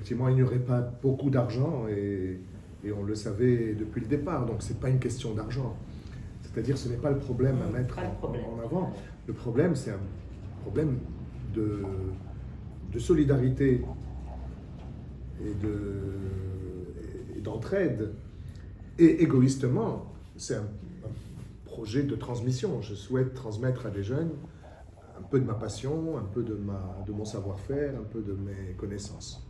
effectivement, il n'y aurait pas beaucoup d'argent et on le savait depuis le départ. Donc, ce n'est pas une question d'argent. C'est-à-dire, ce n'est pas le problème à mettre en avant. Le problème, c'est un problème de solidarité et d'entraide. Et égoïstement, c'est un projet de transmission. Je souhaite transmettre à des jeunes un peu de ma passion, un peu de mon savoir-faire, un peu de mes connaissances.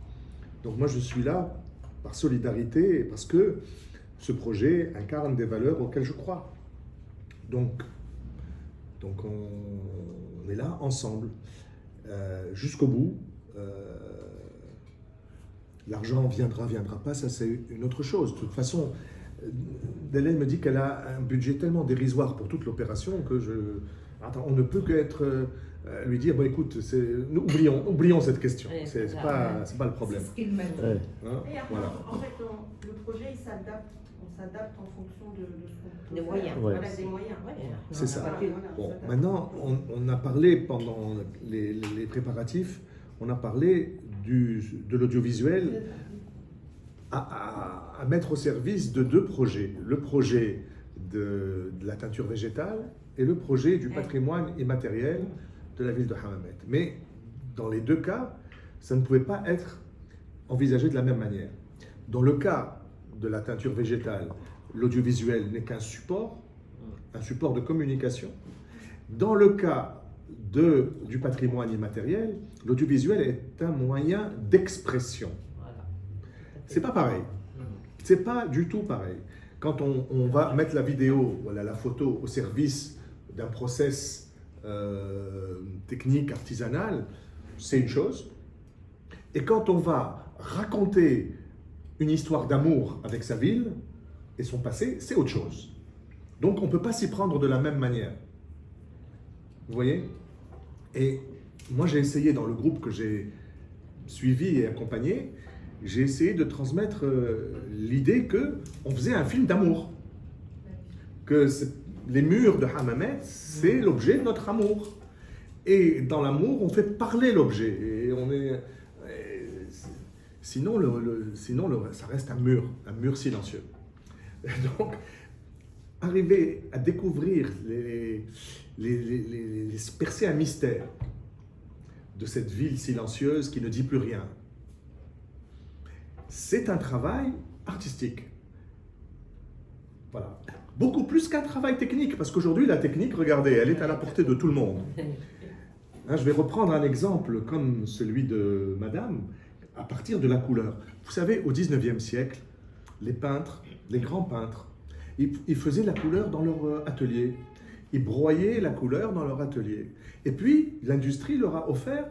Donc moi, je suis là par solidarité et parce que ce projet incarne des valeurs auxquelles je crois. Donc on est là ensemble, jusqu'au bout. L'argent viendra pas, ça c'est une autre chose. De toute façon, Delaine me dit qu'elle a un budget tellement dérisoire pour toute l'opération que on ne peut qu'être lui dire bon écoute, oublions cette question. C'est pas le problème. C'est ce qu'il m'a dit. Hein, Et après, voilà. en fait, le projet, il s'adapte. On s'adapte en fonction de ce qu'on Des peut moyens. faire. Ouais. Voilà, des moyens. C'est ça. Voilà, Bon, on s'adapte. maintenant, on a parlé pendant les préparatifs, on a parlé de l'audiovisuel à mettre au service de deux projets. Le projet de la teinture végétale et le projet du patrimoine immatériel de la ville de Hammamet. Mais dans les deux cas, ça ne pouvait pas être envisagé de la même manière. Dans le cas de la teinture végétale, l'audiovisuel n'est qu'un support de communication. Dans le cas du patrimoine immatériel, l'audiovisuel est un moyen d'expression. Voilà. C'est pas pareil. C'est pas du tout pareil. Quand on va mettre la vidéo, voilà, la photo au service d'un process technique, artisanal, c'est une chose. Et quand on va raconter une histoire d'amour avec sa ville et son passé, c'est autre chose. Donc on ne peut pas s'y prendre de la même manière. Vous voyez? Et moi j'ai essayé dans le groupe que j'ai suivi et accompagné, j'ai essayé de transmettre l'idée qu'on faisait un film d'amour. Que les murs de Hammamet, c'est l'objet de notre amour. Et dans l'amour, on fait parler l'objet. Et on est... Sinon, ça reste un mur silencieux. Donc, arriver à découvrir percer un mystère de cette ville silencieuse qui ne dit plus rien, c'est un travail artistique. Voilà. Beaucoup plus qu'un travail technique, parce qu'aujourd'hui, la technique, regardez, elle est à la portée de tout le monde. Hein, je vais reprendre un exemple comme celui de Madame, à partir de la couleur. Vous savez, au 19e siècle, les peintres, les grands peintres, ils faisaient la couleur dans leur atelier. Ils broyaient la couleur dans leur atelier. Et puis, l'industrie leur a offert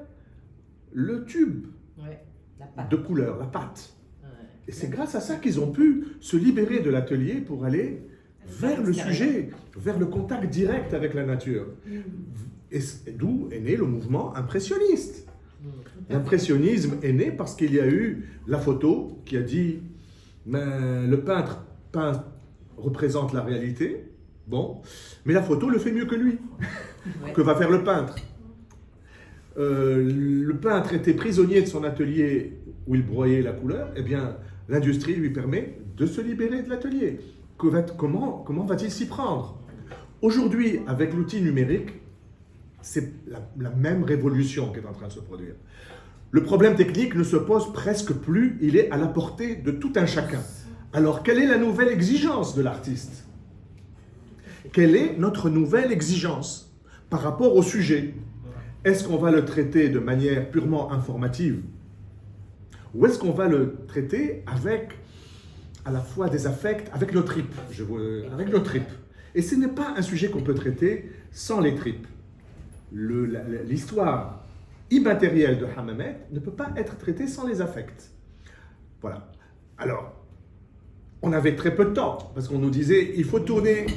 le tube de couleur, la pâte. Et c'est grâce à ça qu'ils ont pu se libérer de l'atelier pour aller vers le sujet, vers le contact direct avec la nature. Et d'où est né le mouvement impressionniste. L'impressionnisme est né parce qu'il y a eu la photo qui a dit mais le peintre représente la réalité, bon, mais la photo le fait mieux que lui. Que va faire le peintre? Le peintre était prisonnier de son atelier où il broyait la couleur, eh bien l'industrie lui permet de se libérer de l'atelier. Comment va-t-il s'y prendre? Aujourd'hui, avec l'outil numérique, c'est la même révolution qui est en train de se produire. Le problème technique ne se pose presque plus, il est à la portée de tout un chacun. Alors, quelle est la nouvelle exigence de l'artiste? Quelle est notre nouvelle exigence par rapport au sujet? Est-ce qu'on va le traiter de manière purement informative? Ou est-ce qu'on va le traiter avec à la fois des affects, avec nos tripes, avec nos tripes? Et ce n'est pas un sujet qu'on peut traiter sans les tripes. L'histoire immatérielle de Hammamet ne peut pas être traitée sans les affects. Voilà. Alors, on avait très peu de temps, parce qu'on nous disait, il faut tourner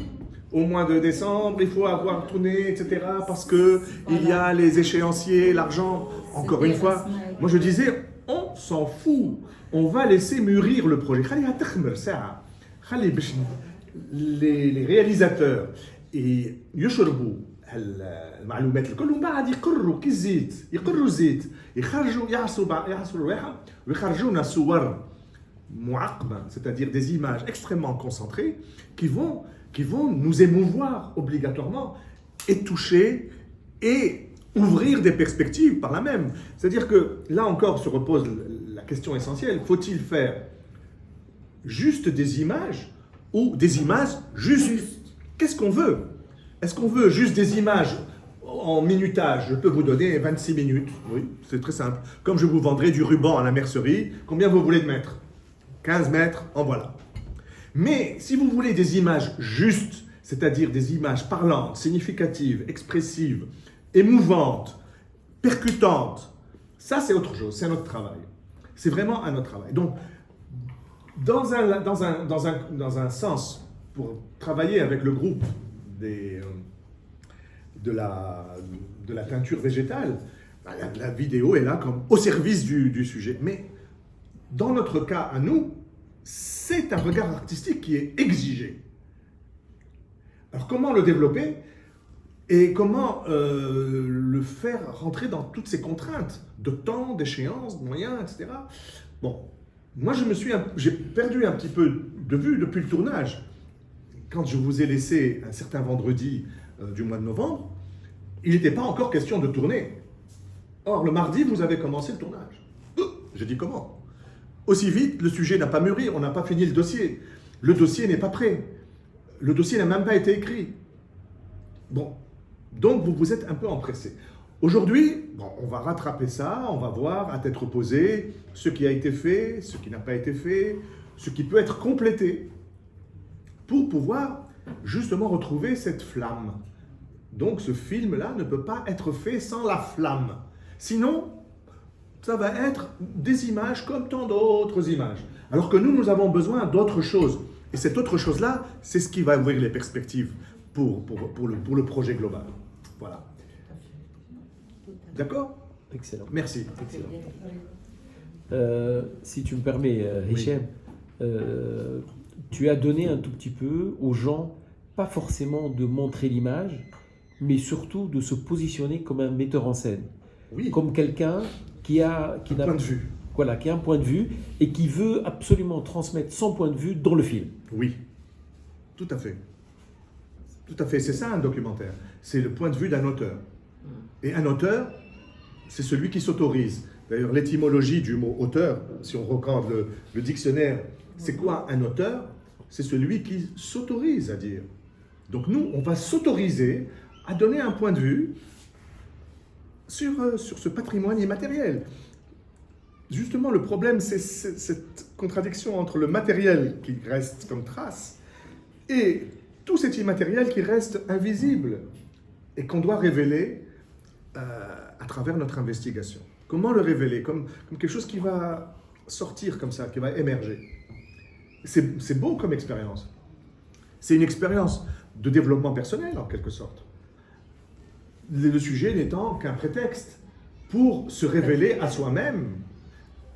au mois de décembre, il faut avoir tourné, etc., parce qu'il y a les échéanciers, l'argent. Encore une fois, moi je disais, on s'en fout. On va laisser mûrir le projet. Les réalisateurs et Yushrbu المعلومات الكل ومن بعد يقروا كي الزيت يقروا الزيت يخرجوا يعصروا الريحه ويخرجوا لنا صور معقمه c'est-à-dire des images extrêmement concentrées qui vont nous émouvoir obligatoirement et toucher et ouvrir des perspectives par là même. C'est-à-dire que là encore se repose la question essentielle, faut-il faire juste des images ou des images justes? Qu'est-ce qu'on veut? Est-ce qu'on veut juste des images en minutage? Je peux vous donner 26 minutes, oui, c'est très simple. Comme je vous vendrai du ruban à la mercerie, combien vous voulez de mètres? 15 mètres, en voilà. Mais si vous voulez des images justes, c'est-à-dire des images parlantes, significatives, expressives, émouvantes, percutantes, ça c'est autre chose, c'est notre travail. C'est vraiment un autre travail. Donc, dans un sens, pour travailler avec le groupe de la teinture végétale, la vidéo est là comme au service du sujet. Mais dans notre cas, à nous, c'est un regard artistique qui est exigé. Alors comment le développer et comment le faire rentrer dans toutes ces contraintes de temps, d'échéance, de moyens, etc. Bon, moi j'ai perdu un petit peu de vue depuis le tournage. Quand je vous ai laissé un certain vendredi du mois de novembre, il n'était pas encore question de tourner. Or, le mardi, vous avez commencé le tournage. J'ai dit comment? Aussi vite, le sujet n'a pas mûri, on n'a pas fini le dossier. Le dossier n'est pas prêt. Le dossier n'a même pas été écrit. Bon, donc vous vous êtes un peu empressé. Aujourd'hui, bon, on va rattraper ça, on va voir à tête reposée ce qui a été fait, ce qui n'a pas été fait, ce qui peut être complété pour pouvoir justement retrouver cette flamme. Donc ce film-là ne peut pas être fait sans la flamme. Sinon, ça va être des images comme tant d'autres images. Alors que nous avons besoin d'autre chose. Et cette autre chose-là, c'est ce qui va ouvrir les perspectives pour le projet global. Voilà. D'accord? Excellent. Merci. Excellent. Si tu me permets, Hichem, tu as donné un tout petit peu aux gens, pas forcément de montrer l'image, mais surtout de se positionner comme un metteur en scène. Oui. Comme quelqu'un qui a un point de vue. Voilà, qui a un point de vue et qui veut absolument transmettre son point de vue dans le film. Oui, tout à fait. Tout à fait, c'est ça un documentaire. C'est le point de vue d'un auteur. Et un auteur, c'est celui qui s'autorise. D'ailleurs, l'étymologie du mot auteur, si on regarde le dictionnaire, c'est quoi un auteur? C'est celui qui s'autorise à dire. Donc nous, on va s'autoriser à donner un point de vue sur ce patrimoine immatériel. Justement, le problème, c'est cette contradiction entre le matériel qui reste comme trace et tout cet immatériel qui reste invisible et qu'on doit révéler à travers notre investigation. Comment le révéler? Comme quelque chose qui va sortir comme ça, qui va émerger. C'est beau comme expérience. C'est une expérience de développement personnel, en quelque sorte. Le sujet n'étant qu'un prétexte pour se révéler à soi-même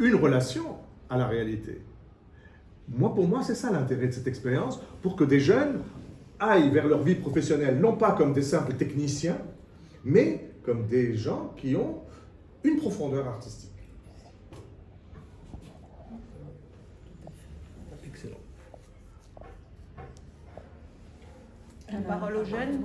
une relation à la réalité. Pour moi, c'est ça l'intérêt de cette expérience, pour que des jeunes aillent vers leur vie professionnelle, non pas comme des simples techniciens, mais comme des gens qui ont une profondeur artistique. Excellent. La parole aux jeunes.